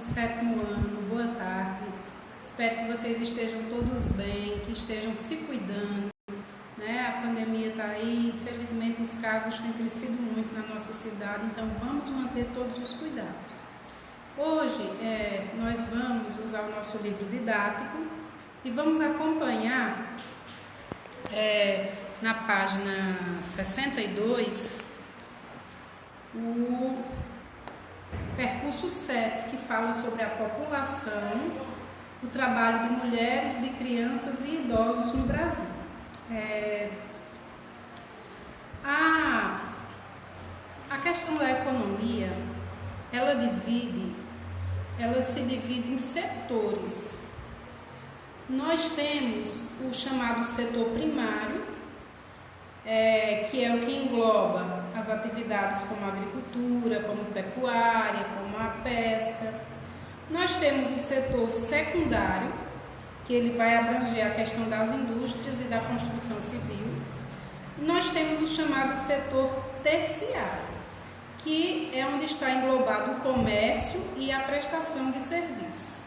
7º ano, boa tarde. Espero que vocês estejam todos bem, que estejam se cuidando, né? A pandemia está aí, infelizmente os casos têm crescido muito na nossa cidade, então vamos manter todos os cuidados. Hoje nós vamos usar o nosso livro didático e vamos acompanhar na página 62 o percurso 7, que fala sobre a população, o trabalho de mulheres, de crianças e idosos no Brasil. A questão da economia, ela se divide em setores. Nós temos o chamado setor primário, que é o que engloba as atividades como a agricultura, como pecuária, como a pesca. Nós temos o setor secundário, que ele vai abranger a questão das indústrias e da construção civil. Nós temos o chamado setor terciário, que é onde está englobado o comércio e a prestação de serviços.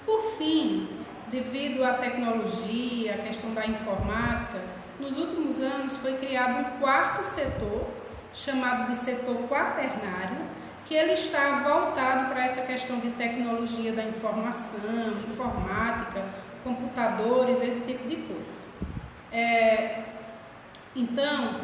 Por fim, devido à tecnologia, à questão da informática, nos últimos anos foi criado um quarto setor, chamado de setor quaternário, que ele está voltado para essa questão de tecnologia da informação, informática, computadores, esse tipo de coisa. Então,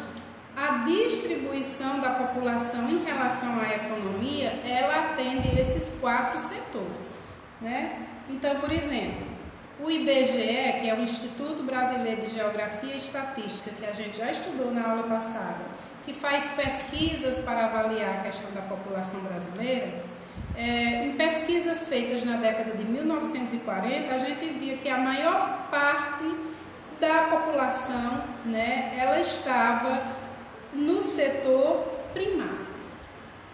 a distribuição da população em relação à economia, ela atende esses 4 setores, né? Então, por exemplo, o IBGE, que é o Instituto Brasileiro de Geografia e Estatística, que a gente já estudou na aula passada, que faz pesquisas para avaliar a questão da população brasileira, em pesquisas feitas na década de 1940, a gente via que a maior parte da população, né, ela estava no setor primário,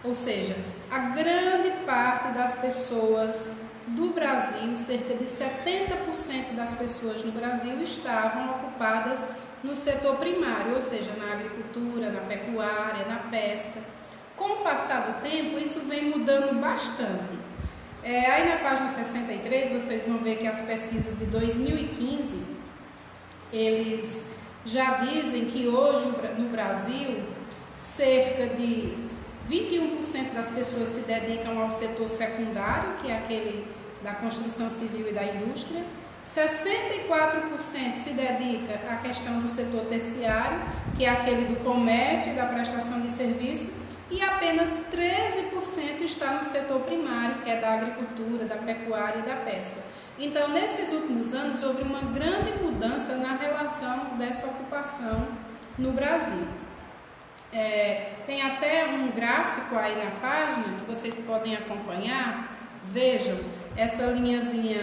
ou seja, a grande parte das pessoas do Brasil, cerca de 70% das pessoas no Brasil estavam ocupadas no setor primário, ou seja, na agricultura, na pecuária, na pesca. Com o passar do tempo, isso vem mudando bastante. Aí na página 63, vocês vão ver que as pesquisas de 2015, eles já dizem que hoje no Brasil, cerca de 21% das pessoas se dedicam ao setor secundário, que é aquele da construção civil e da indústria, 64% se dedica à questão do setor terciário, que é aquele do comércio e da prestação de serviço, e apenas 13% está no setor primário, que é da agricultura, da pecuária e da pesca. Então, nesses últimos anos, houve uma grande mudança na relação dessa ocupação no Brasil. Tem até um gráfico aí na página que vocês podem acompanhar. Vejam, essa linhazinha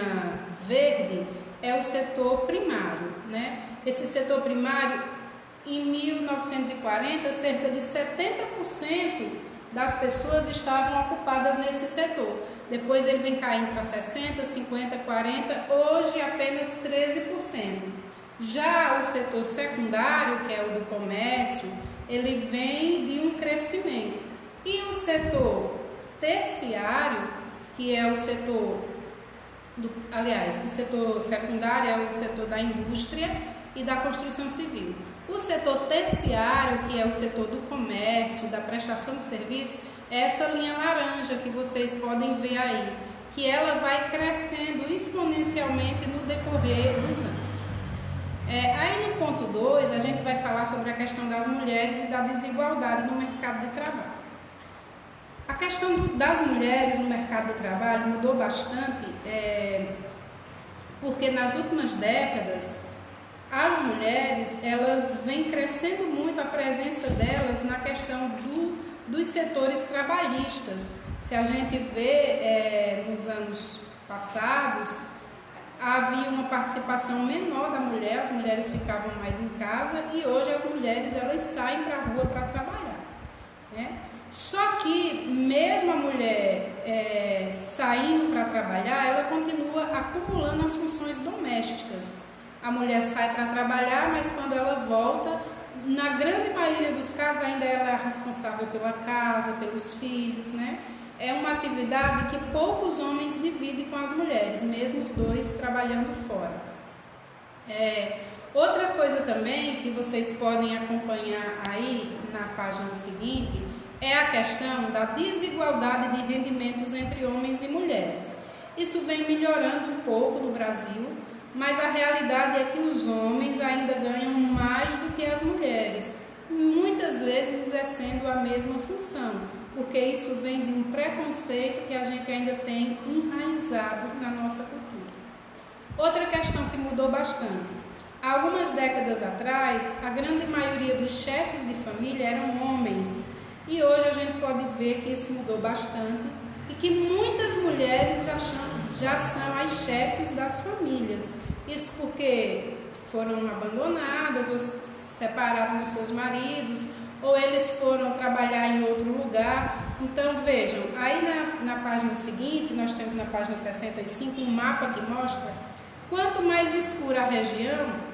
verde é o setor primário, né? Esse setor primário, em 1940, cerca de 70% das pessoas estavam ocupadas nesse setor. Depois ele vem caindo para 60%, 50%, 40%, hoje apenas 13%. Já o setor secundário, que é o do comércio, ele vem de um crescimento. E o setor terciário, que é o setor o setor secundário é o setor da indústria e da construção civil. O setor terciário, que é o setor do comércio, da prestação de serviço, é essa linha laranja que vocês podem ver aí, que ela vai crescendo exponencialmente no decorrer dos anos. Aí no ponto 2, a gente vai falar sobre a questão das mulheres e da desigualdade no mercado de trabalho. A questão das mulheres no mercado de trabalho mudou bastante, porque nas últimas décadas, as mulheres, elas vêm crescendo muito a presença delas na questão dos setores trabalhistas. Se a gente vê nos anos passados, havia uma participação menor da mulher, as mulheres ficavam mais em casa e hoje as mulheres elas saem para a rua para trabalhar, né? Só que mesmo a mulher saindo para trabalhar, ela continua acumulando as funções domésticas. A mulher sai para trabalhar, mas quando ela volta, na grande maioria dos casos ainda ela é responsável pela casa, pelos filhos, né? é uma atividade que poucos homens dividem com as mulheres, mesmo os dois trabalhando fora. Outra coisa também que vocês podem acompanhar aí na página seguinte é a questão da desigualdade de rendimentos entre homens e mulheres. Isso vem melhorando um pouco no Brasil, mas a realidade é que os homens ainda ganham mais do que as mulheres, muitas vezes exercendo a mesma função, porque isso vem de um preconceito que a gente ainda tem enraizado na nossa cultura. Outra questão que mudou bastante. Há algumas décadas atrás, a grande maioria dos chefes de família eram homens, e hoje a gente pode ver que isso mudou bastante e que muitas mulheres já são as chefes das famílias. Isso porque foram abandonadas ou se separaram dos seus maridos, ou eles foram trabalhar em outro lugar. Então vejam, aí na página seguinte, nós temos na página 65 um mapa que mostra quanto mais escura a região,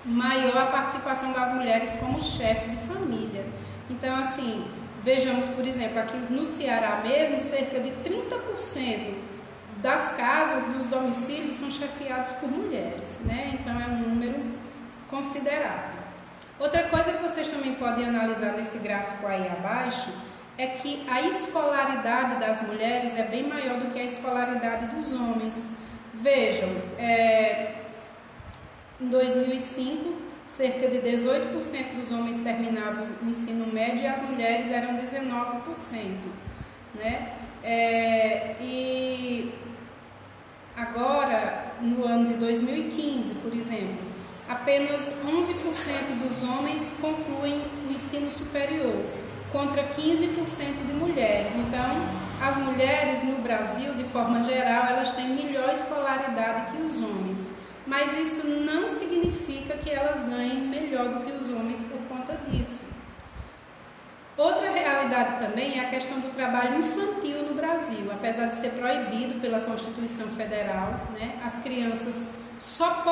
maior a participação das mulheres como chefe de família. Então assim, vejamos por exemplo, aqui no Ceará mesmo, cerca de 30% das casas, dos domicílios são chefiados por mulheres, né? Então é um número considerável. Outra coisa que vocês também podem analisar nesse gráfico aí abaixo é que a escolaridade das mulheres é bem maior do que a escolaridade dos homens. Vejam, em 2005, cerca de 18% dos homens terminavam o ensino médio e as mulheres eram 19%, né? E agora, no ano de 2015, por exemplo, apenas 11% dos homens concluem o ensino superior, contra 15% de mulheres. Então, as mulheres no Brasil, de forma geral, elas têm melhor escolaridade que os homens. Mas isso não significa que elas ganhem melhor do que os homens por conta disso. Outra realidade também é a questão do trabalho infantil no Brasil. Apesar de ser proibido pela Constituição Federal, né, as crianças só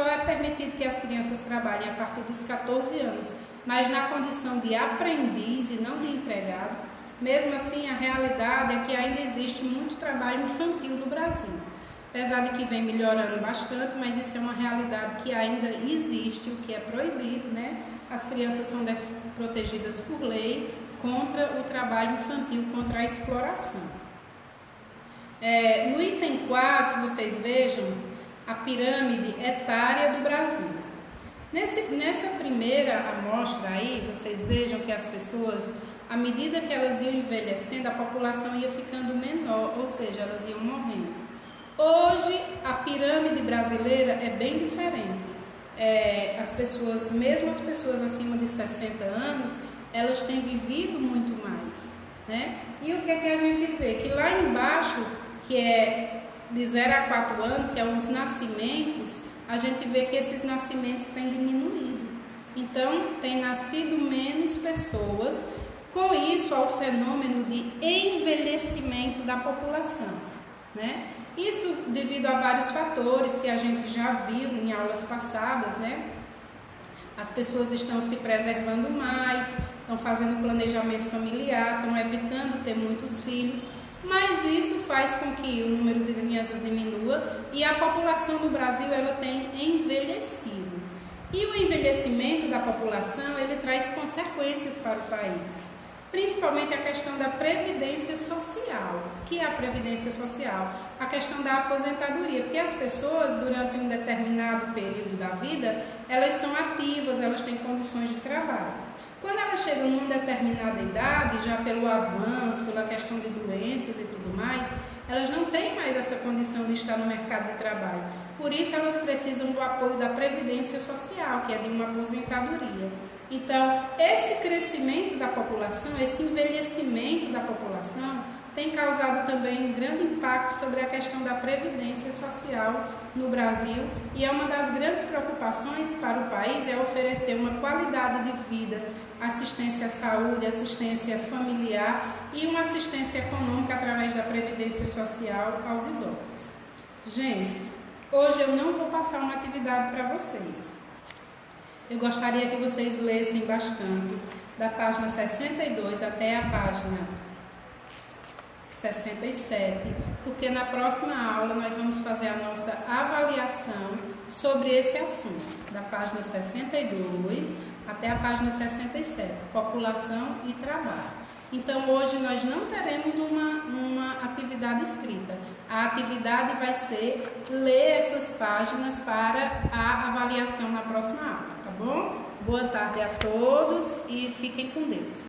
é permitido que as crianças trabalhem a partir dos 14 anos, mas na condição de aprendiz e não de empregado. Mesmo assim, a realidade é que ainda existe muito trabalho infantil no Brasil. Apesar de que vem melhorando bastante, mas isso é uma realidade que ainda existe, o que é proibido, né? As crianças são protegidas por lei contra o trabalho infantil, contra a exploração. No item 4, vocês vejam a pirâmide etária do Brasil. Nessa primeira amostra aí, vocês vejam que as pessoas, à medida que elas iam envelhecendo, a população ia ficando menor, ou seja, elas iam morrendo. Hoje, a pirâmide brasileira é bem diferente. Mesmo as pessoas acima de 60 anos, elas têm vivido muito mais, né? E o que é que a gente vê? Que lá embaixo, que é de 0 a 4 anos, que é os nascimentos, a gente vê que esses nascimentos têm diminuído. Então, tem nascido menos pessoas. Com isso, há o fenômeno de envelhecimento da população, né? Isso devido a vários fatores que a gente já viu em aulas passadas, né? As pessoas estão se preservando mais, estão fazendo planejamento familiar, estão evitando ter muitos filhos, mas isso faz com que o número de crianças diminua e a população do Brasil ela tem envelhecido. E o envelhecimento da população ele traz consequências para o país. Principalmente a questão da previdência social. O que é a previdência social? A questão da aposentadoria, porque as pessoas, durante um determinado período da vida, elas são ativas, elas têm condições de trabalho. Quando elas chegam numa determinada idade, já pelo avanço, pela questão de doenças e tudo mais, elas não têm mais essa condição de estar no mercado de trabalho. Por isso, elas precisam do apoio da previdência social, que é de uma aposentadoria. Então, esse crescimento da população, esse envelhecimento da população, tem causado também um grande impacto sobre a questão da previdência social no Brasil e é uma das grandes preocupações para o país é oferecer uma qualidade de vida, assistência à saúde, assistência familiar e uma assistência econômica através da previdência social aos idosos. Gente, hoje eu não vou passar uma atividade para vocês. Eu gostaria que vocês lessem bastante, da página 62 até a página 67, porque na próxima aula nós vamos fazer a nossa avaliação sobre esse assunto, da página 62 até a página 67, população e trabalho. Então, hoje nós não teremos uma atividade escrita. A atividade vai ser ler essas páginas para a avaliação na próxima aula, tá bom? Boa tarde a todos e fiquem com Deus.